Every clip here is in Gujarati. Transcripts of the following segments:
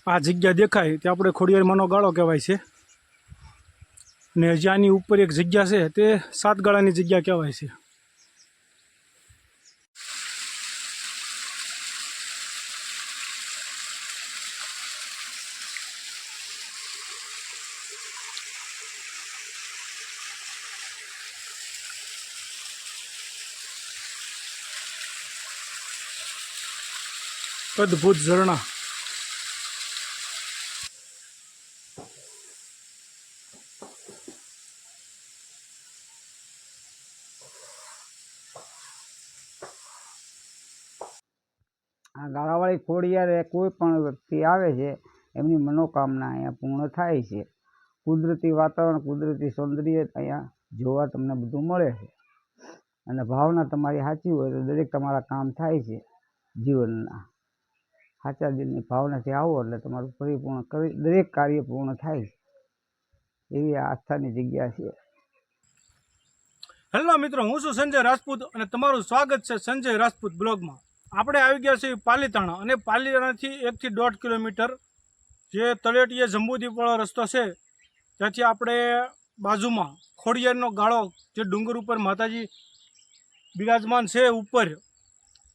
આ જગ્યા દેખાય તે આપણે ખોડિયારમાંનો ગાળો કહેવાય છે ને જ્યાંની ઉપર એક જગ્યા છે તે 7 ગાળાની જગ્યા કહેવાય છે। અદ્ભુત ઝરણા। આ ગાળાવાળી ખોડિયારે કોઈ પણ વ્યક્તિ આવે છે એમની મનોકામના અહીંયા પૂર્ણ થાય છે। કુદરતી વાતાવરણ, કુદરતી સૌંદર્ય અહીંયા જોવા તમને બધું મળે છે અને ભાવના તમારી સાચી હોય તો દરેક તમારા કામ થાય છે જીવનના। સાચા દિલની ભાવનાથી આવો એટલે તમારું પરિપૂર્ણ દરેક કાર્ય પૂર્ણ થાય છે, એવી આસ્થાની જગ્યા છે। હેલો મિત્રો, હું છું સંજય રાજપૂત અને તમારું સ્વાગત છે સંજય રાજપૂત બ્લોગમાં। આપણે આવી ગયા છીએ પાલીતાણા અને પાલીતાણાથી 1 થી 1.5 કિલોમીટર જે તળેટીએ જંબુદીપવાળો રસ્તો છે ત્યાંથી આપણે બાજુમાં ખોડિયારનો ગાળો જે ડુંગર ઉપર માતાજી બિરાજમાન છે, ઉપર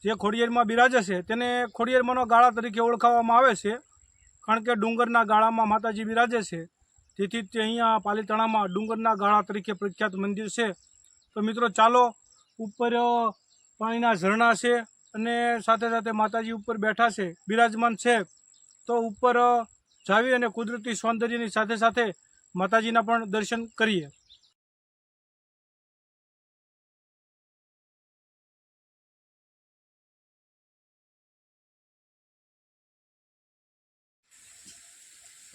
જે ખોડિયારમાં બિરાજે છે તેને ખોડિયારમાંનો ગાળા તરીકે ઓળખાવવામાં આવે છે, કારણ કે ડુંગરના ગાળામાં માતાજી બિરાજે છે, તેથી તે અહીંયા પાલીતાણામાં ડુંગરના ગાળા તરીકે પ્રખ્યાત મંદિર છે। તો મિત્રો ચાલો, ઉપર પાણીના ઝરણા છે અને સાથે સાથે માતાજી ઉપર બેઠા છે, બિરાજમાન છે, તો ઉપર જાવી અને કુદરતી સૌંદર્યની સાથે સાથે માતાજીના પણ દર્શન કરીએ।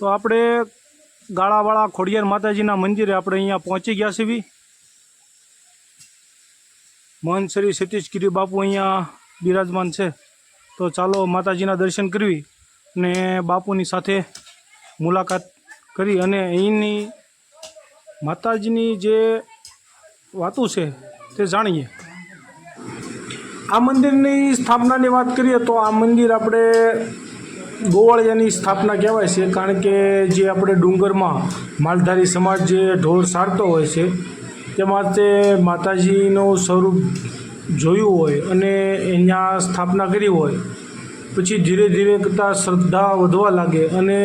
તો આપણે ગાળાવાળા ખોડિયાર માતાજીના મંદિરે આપણે અહીંયા પહોંચી ગયા છીએ। મહંત શ્રી સતીશગીરી બાપુ અહીંયા બિરાજમાન છે, તો ચાલો માતાજીના દર્શન કરવી અને બાપુની સાથે મુલાકાત કરી અને અહીંની માતાજીની જે વાતો છે તે જાણીએ। આ મંદિરની સ્થાપનાની વાત કરીએ તો આ મંદિર આપણે ગોવાળિયાની સ્થાપના કહેવાય છે, કારણ કે જે આપણે ડુંગરમાં માલધારી સમાજ જે ઢોર સારતો હોય છે તેમાં તે માતાજીનું સ્વરૂપ જોયું હોય અને અહીંયા સ્થાપના કરી હોય, પછી ધીરે ધીરે કરતાં શ્રદ્ધા વધવા લાગે અને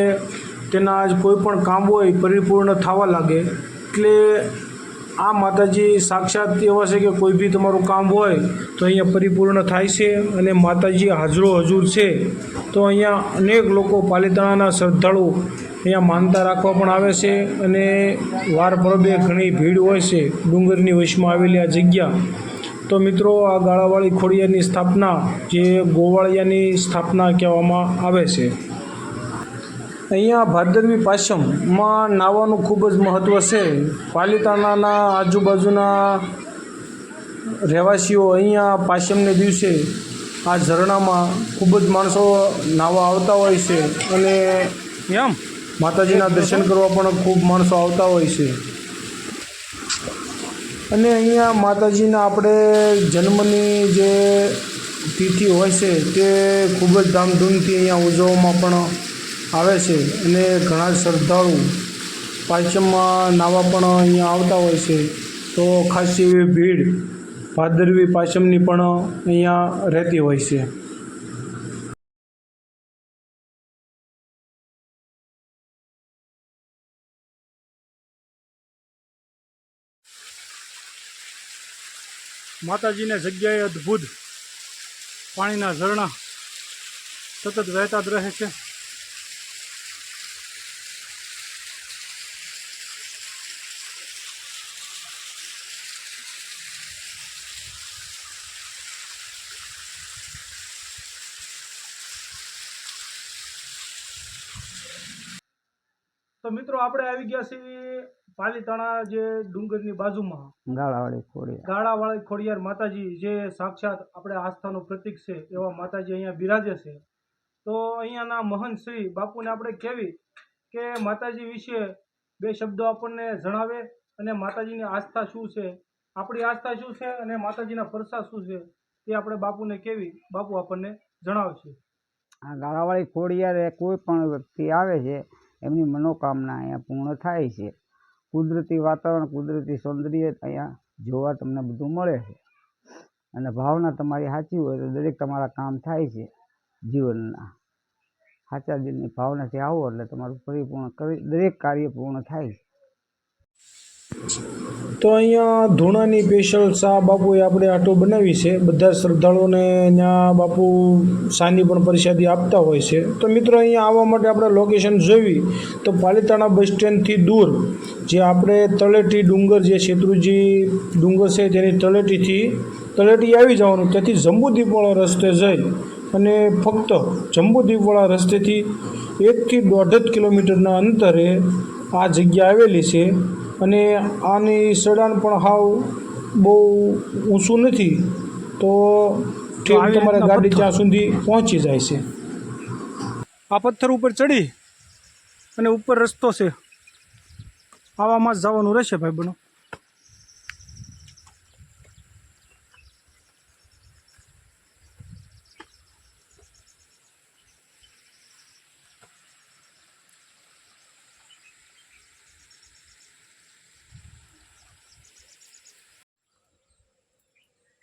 તેના જ કોઈ પણ કામ હોય પરિપૂર્ણ થવા લાગે। એટલે આ માતાજી સાક્ષાત એવા છે કે કોઈ બી તમારું કામ હોય તો અહીંયા પરિપૂર્ણ થાય છે અને માતાજી હાજરો હજુર છે। તો અહીંયા અનેક લોકો પાલીતાણાના શ્રદ્ધાળુ અહીંયા માનતા રાખવા પણ આવે છે અને વાર પરબે ઘણી ભીડ હોય છે ડુંગરની વચમાં આવેલી આ જગ્યા। તો મિત્રો, આ ગાળાવાળી ખોડિયારની સ્થાપના જે ગોવાળિયાની સ્થાપના કહેવામાં આવે છે। અહીંયા ભાદરવી પાસમમાં નાહવાનું ખૂબ જ મહત્ત્વ છે। પાલીતાણાના આજુબાજુના રહેવાસીઓ અહીંયા પાસમને દિવસે આ ઝરણામાં ખૂબ જ માણસો નાહવા આવતા હોય છે અને એમ માતાજીના દર્શન કરવા પણ ખૂબ માણસો આવતા હોય છે। અને અહીંયા માતાજીના આપણે જન્મની જે તિથિ હોય છે તે ખૂબ જ ધામધૂમથી અહીંયા ઉજવવામાં પણ આવે છે અને ઘણા શ્રદ્ધાળુ પાચમમાં નાહવા પણ અહીંયા આવતા હોય છે। તો ખાસ એવી ભીડ ભાદરવી પાચમની પણ અહીંયા રહેતી હોય છે। માતાજીને જગ્યાએ અદ્ભુત પાણીના ઝરણા સતત વહેતા જ રહે છે। તો મિત્રો, આપણે આવી ગયા છીએ પાલીતાણા જે ડુંગરની બાજુમાં ગાળાવાળી ખોડિયાર માતાજી, જે સાક્ષાત આપણે આસ્થાનું પ્રતીક છે એવા માતાજી અહીંયા બિરાજે છે। તો અહીંયાના મહંત શ્રી બાપુને આપણે કહેવી કે માતાજી વિશે 2 શબ્દો આપણને જણાવે અને માતાજીની આસ્થા શું છે, આપણી આસ્થા શું છે અને માતાજીના પ્રસાદ શું છે તે આપણે બાપુને કહેવી, બાપુ આપણને જણાવશે। આ ગાળાવાળી ખોડિયારે કોઈ પણ વ્યક્તિ આવે છે એમની મનોકામના અહીંયા પૂર્ણ થાય છે. કુદરતી વાતાવરણ, કુદરતી સૌંદર્ય અહીંયા જોવા તમને બધું મળે છે. અને ભાવના તમારી સાચી હોય તો દરેક તમારા કામ થાય છે જીવનના. સાચા દિલની ભાવનાથી આવો એટલે તમારું પરિપૂર્ણ કરી દરેક કાર્ય પૂર્ણ થાય છે. તો અહીંયા ધૂણાની સ્પેશિયલ ચા બાપુએ આપણે આટો બનાવી છે. બધા શ્રદ્ધાળુઓને અહીંયા બાપુ ચાની પણ પ્રસાદી આપતા હોય છે. તો મિત્રો અહીંયા આવવા માટે આપણે લોકેશન જોઈ તો પાલીતાણા બસ સ્ટેન્ડથી દૂર જે આપણે તળેટી ડુંગર, જે શેત્રુંજી ડુંગર છે તેની તળેટી આવી જવાનું. ત્યાંથી જંબુદ્વીપવાળા રસ્તે જઈ અને ફક્ત જંબુદ્વીપવાળા રસ્તેથી 1 થી 1.5 કિલોમીટરના અંતરે આ જગ્યા આવેલી છે. અને આની સડાન પણ હાવ બહુ ઊંચું નથી, તો ઠીક તમારે ગાડી ત્યાં સુધી પહોંચી જાય છે. આ પથ્થર ઉપર ચડી અને ઉપર રસ્તો છે, આવામાં જ જવાનું રહેશે ભાઈ બનો.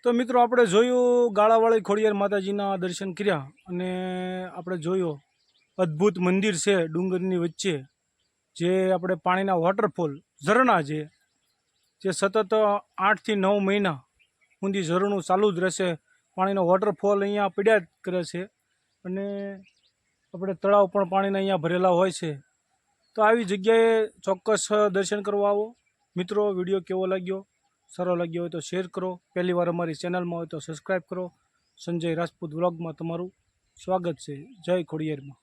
તો મિત્રો આપણે જોયું ગાળાવાળી ખોડિયાર માતાજીના દર્શન કર્યા અને આપણે જોયું અદ્ભુત મંદિર છે ડુંગરની વચ્ચે, જે આપણે પાણીના વોટરફોલ ઝરણા છે, જે સતત 8 થી 9 મહિના સુધી ઝરણું ચાલુ જ રહેશે. પાણીનો વોટરફોલ અહીંયા પડ્યા જ કરે છે અને આપણે તળાવ પણ પાણીના અહીંયા ભરેલા હોય છે. તો આવી જગ્યાએ ચોક્કસ દર્શન કરવા આવો. મિત્રો, વિડીયો કેવો લાગ્યો? સારો લાગ્યો હોય તો શેર કરો. પહેલી વાર અમારી ચેનલમાં હોય તો સબસ્ક્રાઈબ કરો. સંજય રાજપૂત વ્લોગમાં તમારું સ્વાગત છે. જય ખોડિયારમાં.